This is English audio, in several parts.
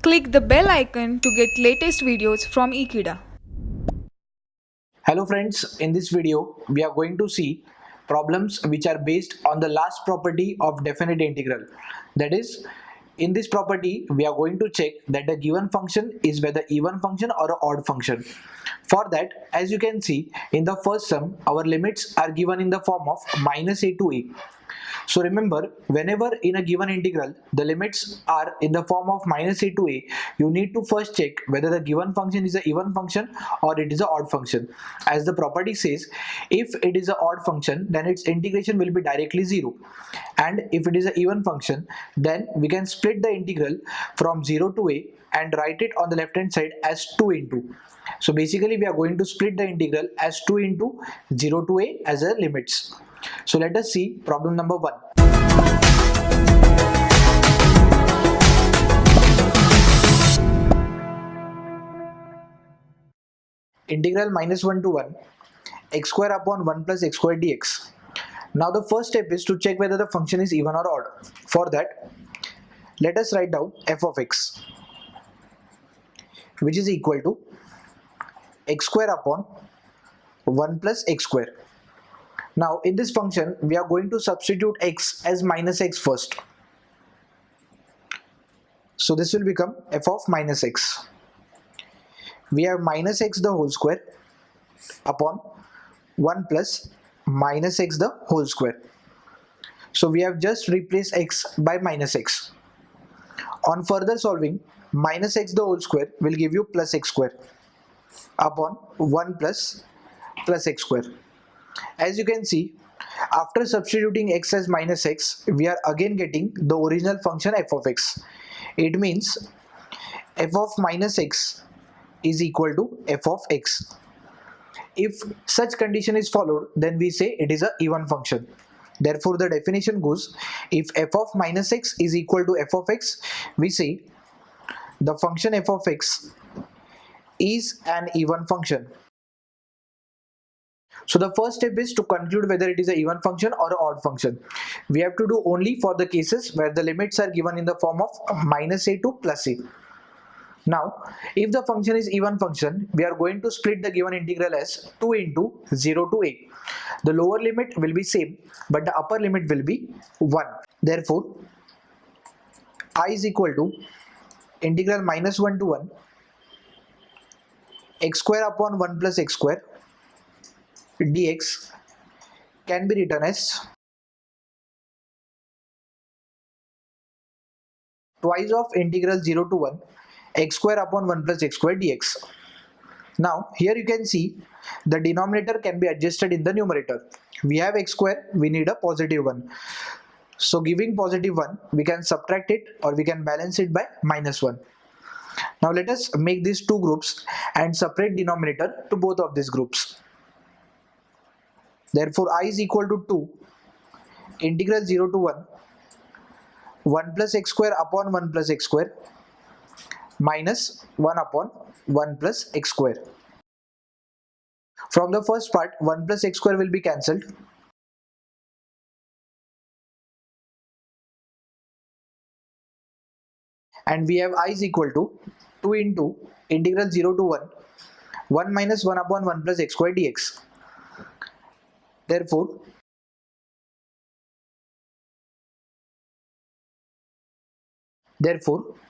Click the bell icon to get latest videos from Ekeeda. Hello friends, in this video we are going to see problems which are based on the last property of definite integral. That is, in this property we are going to check that the given function is whether even function or an odd function. For that, as you can see in the first sum, our limits are given in the form of minus a to a. So remember, whenever in a given integral the limits are in the form of minus a to a, you need to first check whether the given function is an even function or it is an odd function. As the property says, if it is an odd function, then its integration will be directly 0, and if it is an even function, then we can split the integral from 0 to a and write it on the left hand side as 2 into. So basically we are going to split the integral as 2 into 0 to a as a limits. So let us see problem number 1. Integral minus 1 to 1 x square upon 1 plus x square dx. Now the first step is to check whether the function is even or odd. For that, let us write down f of x, which is equal to x square upon 1 plus x square. Now in this function we are going to substitute x as minus x first. So this will become f of minus x. We have minus x the whole square upon 1 plus minus x the whole square. So we have just replaced x by minus x. On further solving, minus x the whole square will give you plus x square upon 1 plus x square. As you can see, after substituting x as minus x, we are again getting the original function f of x. It means f of minus x is equal to f of x. If such condition is followed, then we say it is an even function. Therefore the definition goes, if f of minus x is equal to f of x, we say the function f of x is an even function. So the first step is to conclude whether it is an even function or an odd function. We have to do only for the cases where the limits are given in the form of minus a to plus a. Now, if the function is even function, we are going to split the given integral as 2 into 0 to a. The lower limit will be same, but the upper limit will be 1. Therefore, I is equal to integral minus 1 to 1 x square upon 1 plus x square dx can be written as twice of integral 0 to 1 x square upon 1 plus x square dx. Now here you can see the denominator can be adjusted in the numerator. We have x square, we need a positive 1. So giving positive 1, we can subtract it or we can balance it by minus 1. Now let us make these two groups and separate denominator to both of these groups. Therefore I is equal to 2 integral 0 to 1 plus x square upon 1 plus x square minus 1 upon 1 plus x square. From the first part, 1 plus x square will be cancelled. And we have I is equal to 2 into integral 0 to 1 minus 1 upon 1 plus x square dx. Therefore,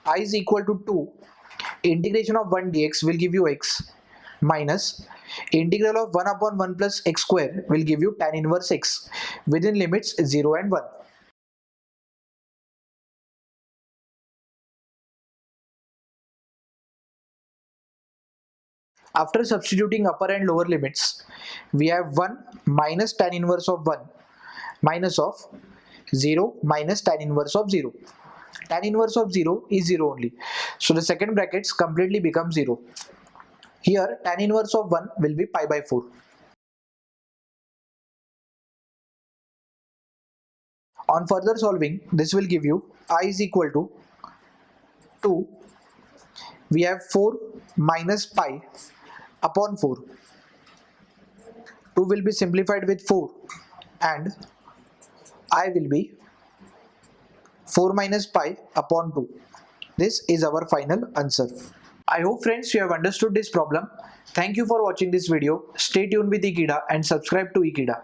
I is equal to 2 integration of 1 dx will give you x minus integral of 1 upon 1 plus x square will give you tan inverse x within limits 0 and 1. After substituting upper and lower limits, we have 1 minus tan inverse of 1 minus of 0 minus tan inverse of 0. Tan inverse of 0 is 0 only. So the second brackets completely become 0. Here tan inverse of 1 will be pi by 4. On further solving, this will give you I is equal to 2. We have 4 minus pi upon 4. 2 will be simplified with 4 and I will be 4 minus pi upon 2. This is our final answer. I hope friends you have understood this problem. Thank you for watching this video. Stay tuned with Ekeeda and subscribe to Ekeeda.